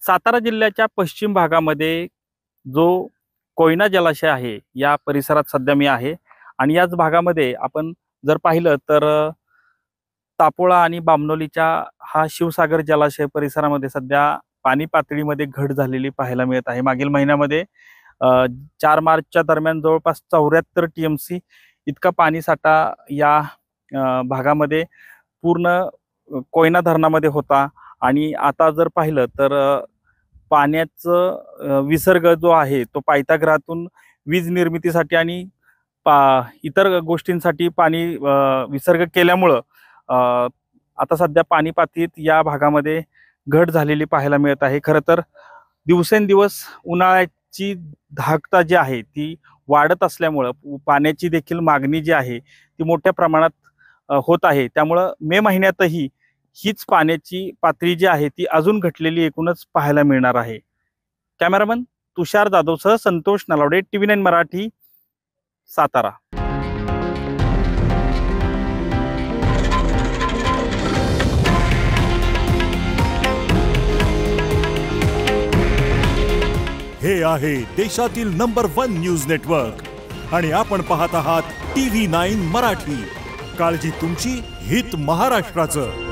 सातारा जिल्ह्याच्या पश्चिम भागामध्ये जो कोयना जलाशय आहे या परिसरात सध्या मी आहे आणि याच भागामध्ये आपण जर पाहिलं तर तापोळा आणि बामनोलीच्या हा शिवसागर जलाशय परिसरामध्ये सध्या पाणी पातळीमध्ये घट झालेली पाहायला मिळत आहे। मागील महिन्यामध्ये 4 मार्चच्या दरम्यान जवळपास 74 टीएमसी इतका पाणी साठा या भागामध्ये पूर्ण कोयना धरणामध्ये होता आणि आता जर पाहिलं तर पाण्याचा विसर्ग जो आहे तो पायथ्याघरातून वीज निर्मितीसाठी आणि इतर गोष्टींसाठी पाणी विसर्ग केल्यामुळे आता सध्या पाणी पातळीत या भागामध्ये घट झालेली पाहायला मिळत आहे। खरं तर दिवसेंदिवस उन्हाळ्याची धाकता जी आहे ती वाढत असल्यामुळे पाण्याची देखील मागणी जी आहे ती मोठ्या प्रमाणात होत आहे। त्यामुळे मे महिन्यातही हीच पाण्याची पातळी जी आहे ती अजून घटलेली एकूणच पाहायला मिळणार आहे। कॅमेरामन तुषार जाधवसह संतोष नलावडे, TV9 मराठी, सातारा। हे आहे देशातील नंबर 1 न्यूज नेटवर्क आणि आपण पाहत आहात TV9 मराठी। काळजी तुमची, हित महाराष्ट्राचं।